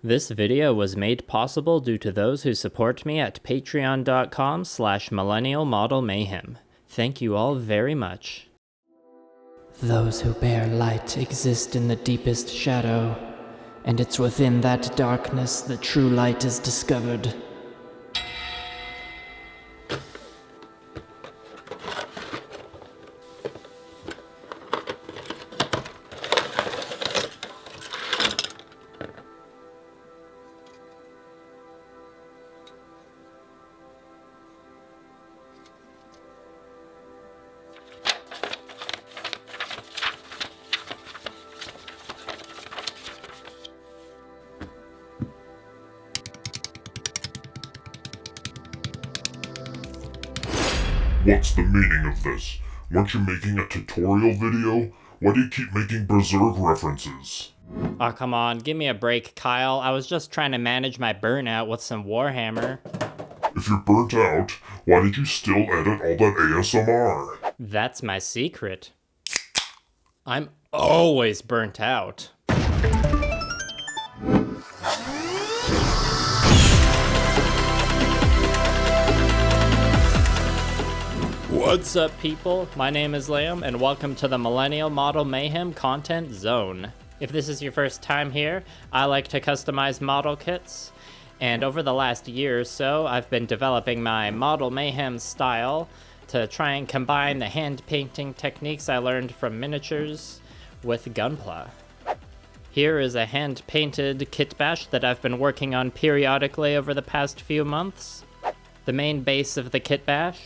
This video was made possible due to those who support me at patreon.com/millennialmodelmayhem. Thank you all very much. Those who bear light exist in the deepest shadow, and it's within that darkness that true light is discovered. What's the meaning of this? Weren't you making a tutorial video? Why do you keep making Berserk references? Aw, come on, give me a break, Kyle. I was just trying to manage my burnout with some Warhammer. If you're burnt out, why did you still edit all that ASMR? That's my secret. I'm always burnt out. What's up, people? My name is Liam, and welcome to the Millennial Model Mayhem Content Zone. If this is your first time here, I like to customize model kits, and over the last year or so, I've been developing my Model Mayhem style to try and combine the hand painting techniques I learned from miniatures with Gunpla. Here is a hand-painted Kitbash that I've been working on periodically over the past few months. The main base of the Kitbash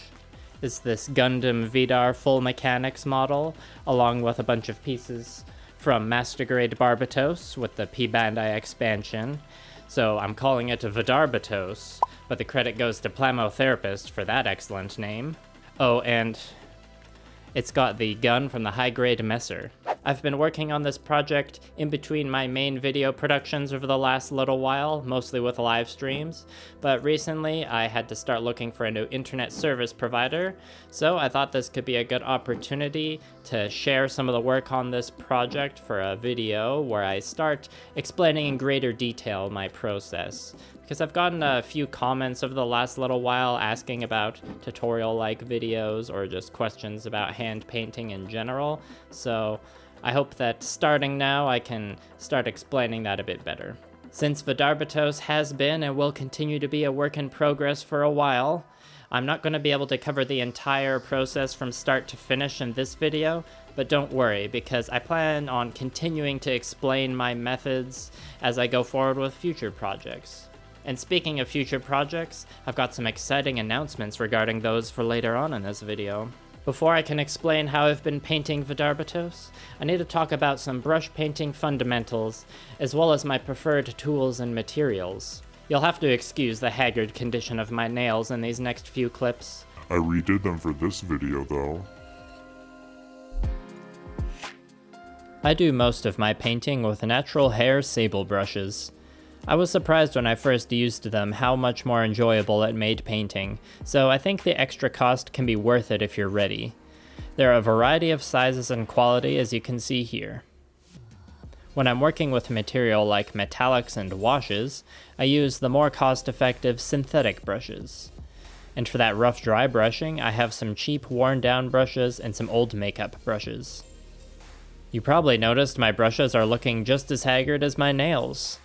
is this Gundam Vidar full mechanics model, along with a bunch of pieces from Master Grade Barbatos with the P-Bandai expansion. So I'm calling it Vidarbatos, but the credit goes to Plamotherapist for that excellent name. Oh, and it's got the gun from the high-grade Messer. I've been working on this project in between my main video productions over the last little while, mostly with live streams, but recently I had to start looking for a new internet service provider, so I thought this could be a good opportunity to share some of the work on this project for a video where I start explaining in greater detail my process. Because I've gotten a few comments over the last little while asking about tutorial-like videos or just questions about hand painting in general, so I hope that starting now I can start explaining that a bit better. Since Vidarbatos has been and will continue to be a work in progress for a while, I'm not going to be able to cover the entire process from start to finish in this video, but don't worry, because I plan on continuing to explain my methods as I go forward with future projects. And speaking of future projects, I've got some exciting announcements regarding those for later on in this video. Before I can explain how I've been painting Vidarbatos, I need to talk about some brush painting fundamentals, as well as my preferred tools and materials. You'll have to excuse the haggard condition of my nails in these next few clips. I redid them for this video though. I do most of my painting with natural hair sable brushes. I was surprised when I first used them how much more enjoyable it made painting, so I think the extra cost can be worth it if you're ready. There are a variety of sizes and quality, as you can see here. When I'm working with material like metallics and washes, I use the more cost-effective synthetic brushes. And for that rough dry brushing, I have some cheap worn down brushes and some old makeup brushes. You probably noticed my brushes are looking just as haggard as my nails.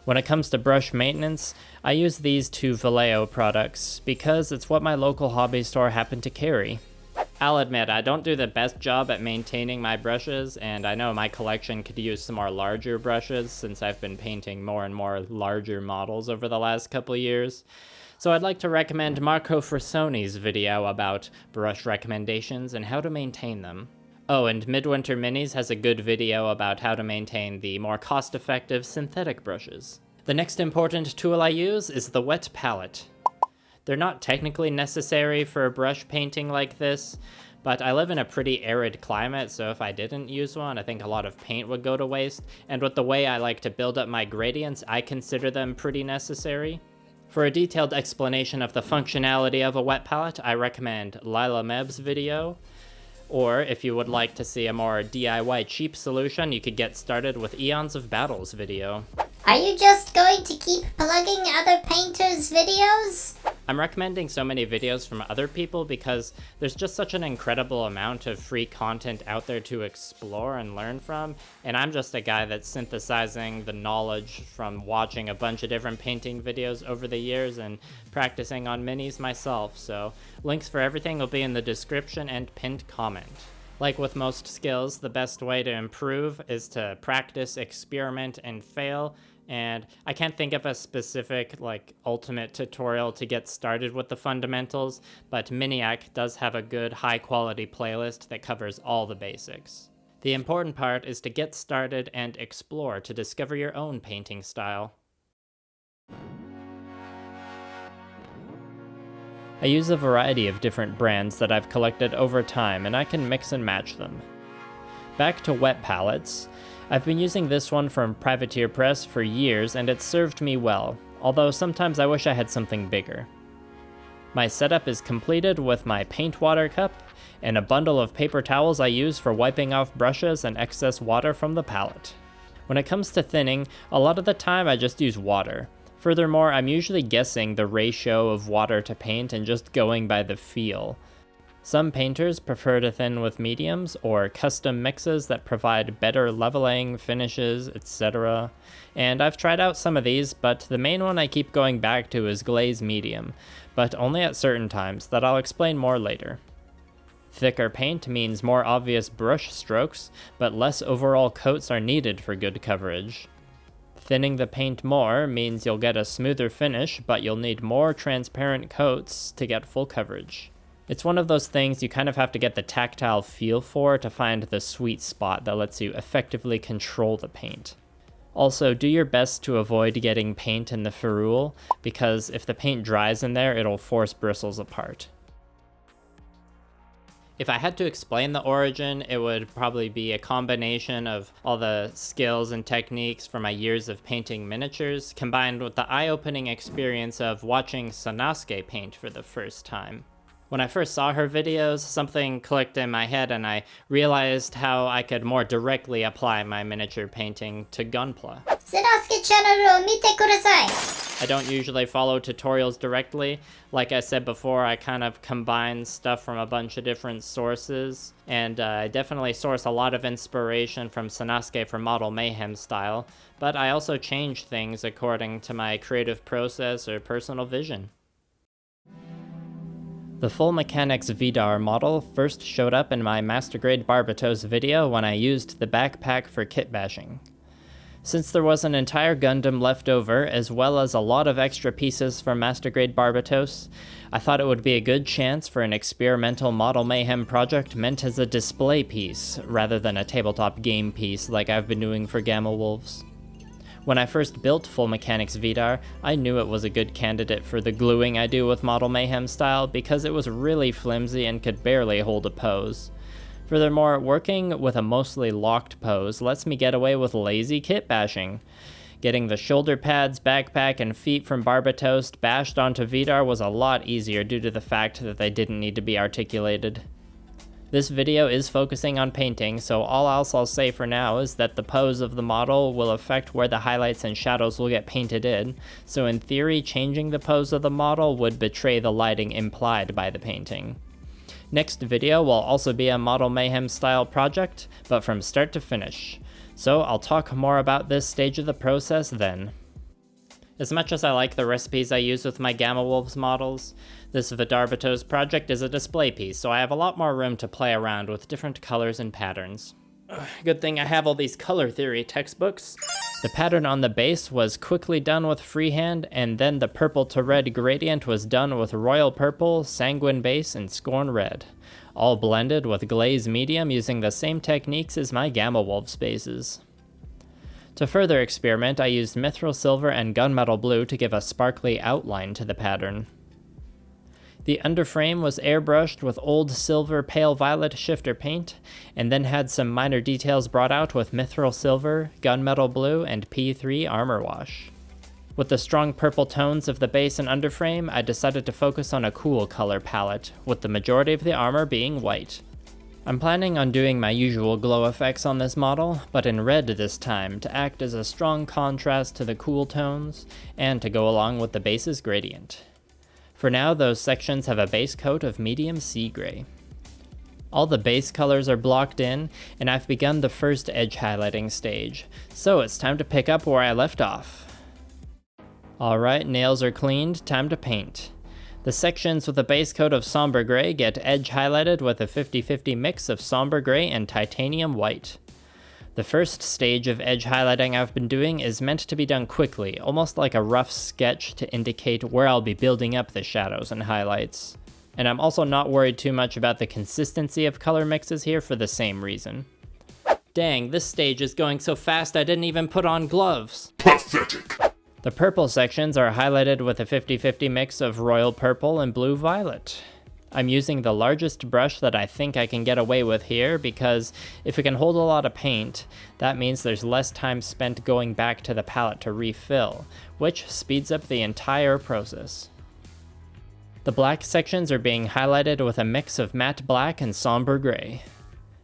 When it comes to brush maintenance, I use these two Vallejo products because it's what my local hobby store happened to carry. I'll admit, I don't do the best job at maintaining my brushes, and I know my collection could use some more larger brushes since I've been painting more and more larger models over the last couple years. So I'd like to recommend Marco Frassoni's video about brush recommendations and how to maintain them. Oh, and Midwinter Minis has a good video about how to maintain the more cost-effective synthetic brushes. The next important tool I use is the wet palette. They're not technically necessary for a brush painting like this, but I live in a pretty arid climate, so if I didn't use one, I think a lot of paint would go to waste, and with the way I like to build up my gradients, I consider them pretty necessary. For a detailed explanation of the functionality of a wet palette, I recommend Lila Meb's video. Or, if you would like to see a more DIY cheap solution, you could get started with Eons of Battle's video. Are you just going to keep plugging other painters' videos? I'm recommending so many videos from other people because there's just such an incredible amount of free content out there to explore and learn from, and I'm just a guy that's synthesizing the knowledge from watching a bunch of different painting videos over the years and practicing on minis myself, so links for everything will be in the description and pinned comment. Like with most skills, the best way to improve is to practice, experiment, and fail. And I can't think of a specific, ultimate tutorial to get started with the fundamentals, but Miniac does have a good, high-quality playlist that covers all the basics. The important part is to get started and explore to discover your own painting style. I use a variety of different brands that I've collected over time, and I can mix and match them. Back to wet palettes. I've been using this one from Privateer Press for years, and it's served me well, although sometimes I wish I had something bigger. My setup is completed with my paint water cup, and a bundle of paper towels I use for wiping off brushes and excess water from the palette. When it comes to thinning, a lot of the time I just use water. Furthermore, I'm usually guessing the ratio of water to paint and just going by the feel. Some painters prefer to thin with mediums or custom mixes that provide better leveling, finishes, etc. And I've tried out some of these, but the main one I keep going back to is Glaze Medium, but only at certain times that I'll explain more later. Thicker paint means more obvious brush strokes, but less overall coats are needed for good coverage. Thinning the paint more means you'll get a smoother finish, but you'll need more transparent coats to get full coverage. It's one of those things you kind of have to get the tactile feel for to find the sweet spot that lets you effectively control the paint. Also, do your best to avoid getting paint in the ferrule, because if the paint dries in there, it'll force bristles apart. If I had to explain the origin, it would probably be a combination of all the skills and techniques from my years of painting miniatures, combined with the eye-opening experience of watching Sanosuke paint for the first time. When I first saw her videos, something clicked in my head and I realized how I could more directly apply my miniature painting to Gunpla. I don't usually follow tutorials directly. Like I said before, I kind of combine stuff from a bunch of different sources, and I definitely source a lot of inspiration from Sanosuke for Model Mayhem style, but I also change things according to my creative process or personal vision. The Full Mechanics Vidar model first showed up in my Master Grade Barbatos video when I used the backpack for kitbashing. Since there was an entire Gundam left over, as well as a lot of extra pieces from Master Grade Barbatos, I thought it would be a good chance for an experimental Model Mayhem project meant as a display piece, rather than a tabletop game piece like I've been doing for Gamma Wolves. When I first built Full Mechanics Vidar, I knew it was a good candidate for the gluing I do with Model Mayhem style because it was really flimsy and could barely hold a pose. Furthermore, working with a mostly locked pose lets me get away with lazy kit bashing. Getting the shoulder pads, backpack, and feet from Barbatos bashed onto Vidar was a lot easier due to the fact that they didn't need to be articulated. This video is focusing on painting, so all else I'll say for now is that the pose of the model will affect where the highlights and shadows will get painted in, so in theory changing the pose of the model would betray the lighting implied by the painting. Next video will also be a Model Mayhem style project, but from start to finish, so I'll talk more about this stage of the process then. As much as I like the recipes I use with my Gamma Wolves models, this Vidarbatos project is a display piece, so I have a lot more room to play around with different colors and patterns. Good thing I have all these color theory textbooks. The pattern on the base was quickly done with freehand, and then the purple to red gradient was done with royal purple, sanguine base, and scorn red, all blended with glaze medium using the same techniques as my Gamma Wolves bases. To further experiment, I used mithril silver and gunmetal blue to give a sparkly outline to the pattern. The underframe was airbrushed with old silver pale violet shifter paint, and then had some minor details brought out with mithril silver, gunmetal blue, and P3 armor wash. With the strong purple tones of the base and underframe, I decided to focus on a cool color palette, with the majority of the armor being white. I'm planning on doing my usual glow effects on this model, but in red this time to act as a strong contrast to the cool tones, and to go along with the base's gradient. For now, those sections have a base coat of medium sea gray. All the base colors are blocked in, and I've begun the first edge highlighting stage, so it's time to pick up where I left off. Alright, nails are cleaned, time to paint. The sections with a base coat of somber gray get edge highlighted with a 50-50 mix of somber gray and titanium white. The first stage of edge highlighting I've been doing is meant to be done quickly, almost like a rough sketch to indicate where I'll be building up the shadows and highlights. And I'm also not worried too much about the consistency of color mixes here for the same reason. Dang, this stage is going so fast I didn't even put on gloves. Pathetic. The purple sections are highlighted with a 50-50 mix of royal purple and blue violet. I'm using the largest brush that I think I can get away with here because if it can hold a lot of paint, that means there's less time spent going back to the palette to refill, which speeds up the entire process. The black sections are being highlighted with a mix of matte black and somber gray.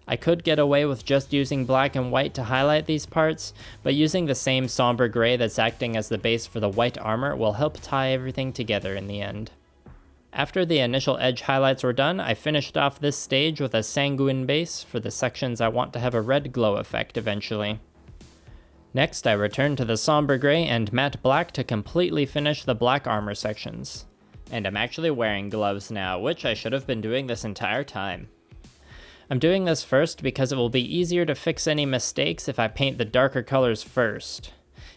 I could get away with just using black and white to highlight these parts, but using the same somber gray that's acting as the base for the white armor will help tie everything together in the end. After the initial edge highlights were done, I finished off this stage with a sanguine base for the sections I want to have a red glow effect eventually. Next, I returned to the somber gray and matte black to completely finish the black armor sections. And I'm actually wearing gloves now, which I should have been doing this entire time. I'm doing this first because it will be easier to fix any mistakes if I paint the darker colors first.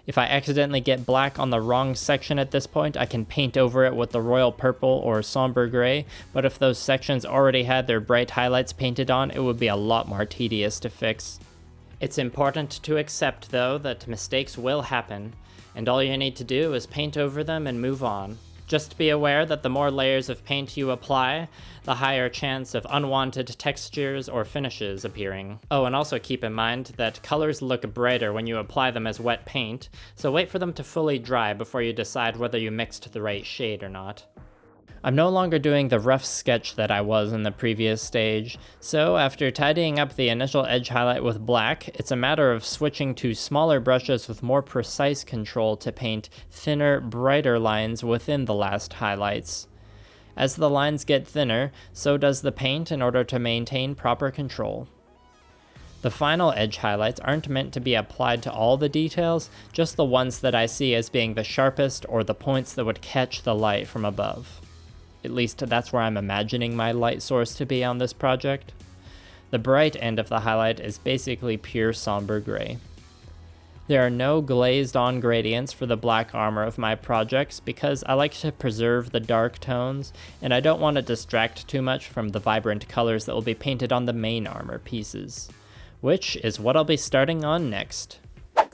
If I accidentally get black on the wrong section at this point, I can paint over it with the royal purple or somber gray, but if those sections already had their bright highlights painted on, it would be a lot more tedious to fix. It's important to accept, though, that mistakes will happen, and all you need to do is paint over them and move on. Just be aware that the more layers of paint you apply, the higher chance of unwanted textures or finishes appearing. Oh, and also keep in mind that colors look brighter when you apply them as wet paint, so wait for them to fully dry before you decide whether you mixed the right shade or not. I'm no longer doing the rough sketch that I was in the previous stage, so after tidying up the initial edge highlight with black, it's a matter of switching to smaller brushes with more precise control to paint thinner, brighter lines within the last highlights. As the lines get thinner, so does the paint in order to maintain proper control. The final edge highlights aren't meant to be applied to all the details, just the ones that I see as being the sharpest or the points that would catch the light from above. At least that's where I'm imagining my light source to be on this project. The bright end of the highlight is basically pure somber gray. There are no glazed on gradients for the black armor of my projects because I like to preserve the dark tones, and I don't want to distract too much from the vibrant colors that will be painted on the main armor pieces, which is what I'll be starting on next.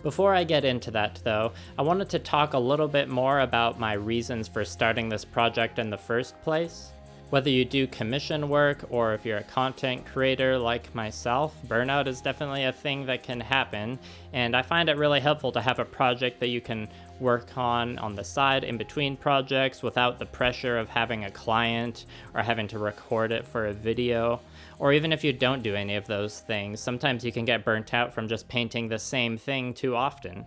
Before I get into that though, I wanted to talk a little bit more about my reasons for starting this project in the first place. Whether you do commission work or if you're a content creator like myself, burnout is definitely a thing that can happen, and I find it really helpful to have a project that you can work on the side in between projects without the pressure of having a client or having to record it for a video. Or even if you don't do any of those things, sometimes you can get burnt out from just painting the same thing too often.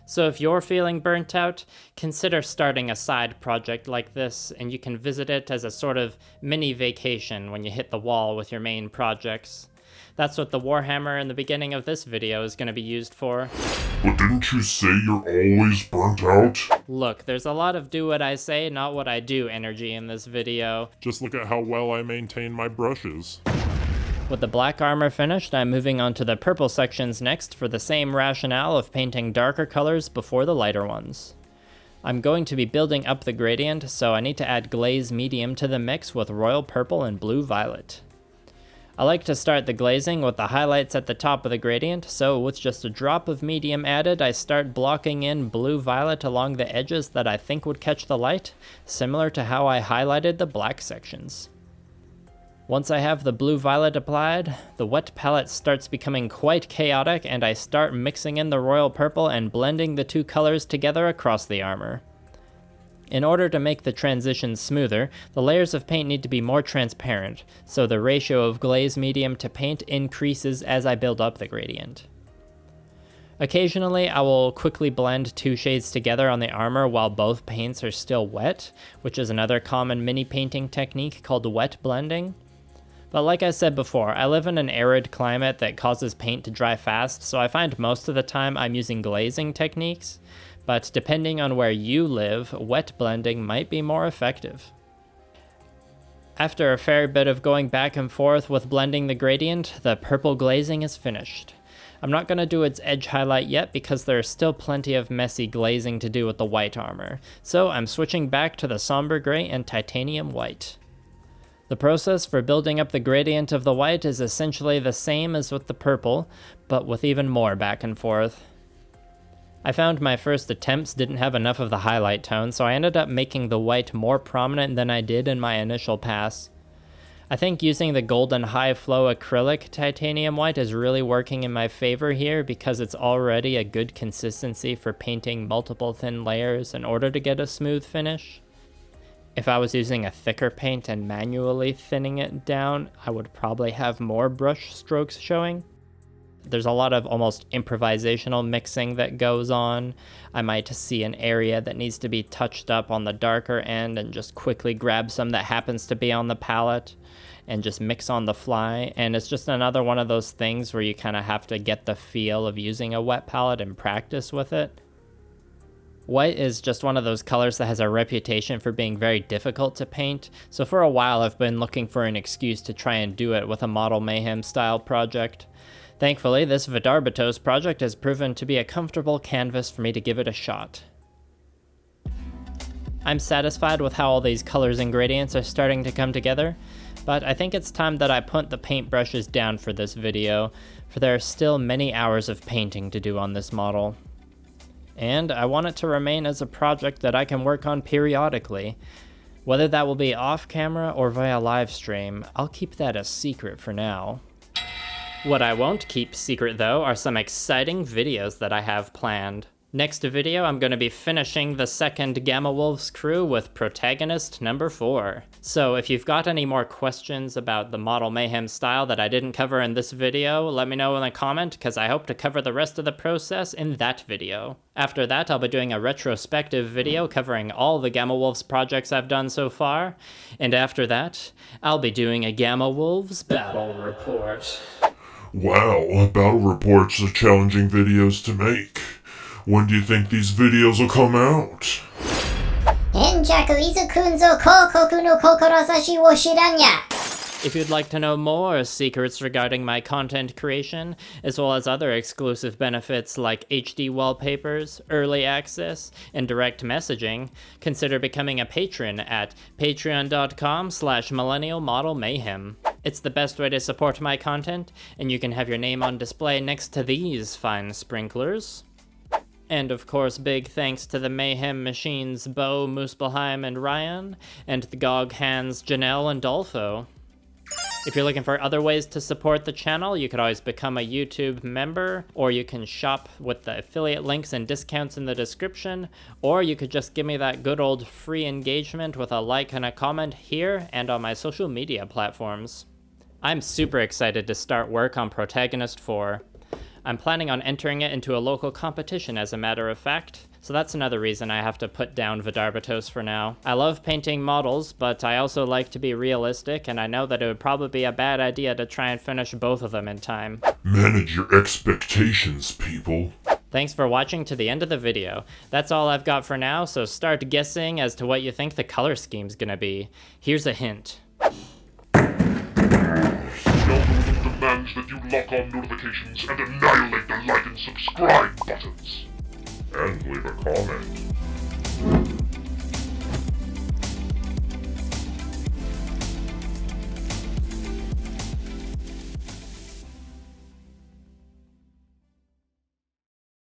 So if you're feeling burnt out, consider starting a side project like this, and you can visit it as a sort of mini vacation when you hit the wall with your main projects. That's what the Warhammer in the beginning of this video is going to be used for. But didn't you say you're always burnt out? Look, there's a lot of do what I say, not what I do energy in this video. Just look at how well I maintain my brushes. With the black armor finished, I'm moving on to the purple sections next for the same rationale of painting darker colors before the lighter ones. I'm going to be building up the gradient, so I need to add glaze medium to the mix with royal purple and blue violet. I like to start the glazing with the highlights at the top of the gradient, so with just a drop of medium added, I start blocking in blue violet along the edges that I think would catch the light, similar to how I highlighted the black sections. Once I have the blue violet applied, the wet palette starts becoming quite chaotic and I start mixing in the royal purple and blending the two colors together across the armor. In order to make the transition smoother, the layers of paint need to be more transparent, so the ratio of glaze medium to paint increases as I build up the gradient. Occasionally, I will quickly blend two shades together on the armor while both paints are still wet, which is another common mini painting technique called wet blending. But like I said before, I live in an arid climate that causes paint to dry fast, so I find most of the time I'm using glazing techniques, but depending on where you live, wet blending might be more effective. After a fair bit of going back and forth with blending the gradient, the purple glazing is finished. I'm not going to do its edge highlight yet because there's still plenty of messy glazing to do with the white armor, so I'm switching back to the somber gray and titanium white. The process for building up the gradient of the white is essentially the same as with the purple, but with even more back and forth. I found my first attempts didn't have enough of the highlight tone, so I ended up making the white more prominent than I did in my initial pass. I think using the golden high flow acrylic titanium white is really working in my favor here because it's already a good consistency for painting multiple thin layers in order to get a smooth finish. If I was using a thicker paint and manually thinning it down, I would probably have more brush strokes showing. There's a lot of almost improvisational mixing that goes on. I might see an area that needs to be touched up on the darker end and just quickly grab some that happens to be on the palette and just mix on the fly. And it's just another one of those things where you kind of have to get the feel of using a wet palette and practice with it. White is just one of those colors that has a reputation for being very difficult to paint, so for a while I've been looking for an excuse to try and do it with a Model Mayhem style project. Thankfully, this Vidarbatos project has proven to be a comfortable canvas for me to give it a shot. I'm satisfied with how all these colors and gradients are starting to come together, but I think it's time that I put the paintbrushes down for this video, for there are still many hours of painting to do on this model. And I want it to remain as a project that I can work on periodically. Whether that will be off camera or via live stream, I'll keep that a secret for now. What I won't keep secret though are some exciting videos that I have planned. Next video, I'm going to be finishing the second Gamma Wolves crew with protagonist number 4. So if you've got any more questions about the Model Mayhem style that I didn't cover in this video, let me know in a comment, because I hope to cover the rest of the process in that video. After that, I'll be doing a retrospective video covering all the Gamma Wolves projects I've done so far. And after that, I'll be doing a Gamma Wolves battle report. Wow, battle reports are challenging videos to make. When do you think these videos will come out? If you'd like to know more secrets regarding my content creation, as well as other exclusive benefits like HD wallpapers, early access, and direct messaging, consider becoming a patron at patreon.com/millennialmodelmayhem. It's the best way to support my content, and you can have your name on display next to these fine sprinklers. And of course, big thanks to the Mayhem machines Bo, Muspelheim, and Ryan, and the GOG hands Janelle and Dolfo. If you're looking for other ways to support the channel, you could always become a YouTube member, or you can shop with the affiliate links and discounts in the description, or you could just give me that good old free engagement with a like and a comment here and on my social media platforms. I'm super excited to start work on Protagonist 4. I'm planning on entering it into a local competition, as a matter of fact, so that's another reason I have to put down Vidarbatos for now. I love painting models, but I also like to be realistic, and I know that it would probably be a bad idea to try and finish both of them in time. Manage your expectations, people. Thanks for watching to the end of the video. That's all I've got for now, so start guessing as to what you think the color scheme's gonna be. Here's a hint. Demands that you lock on notifications and annihilate the like and subscribe buttons. And leave a comment.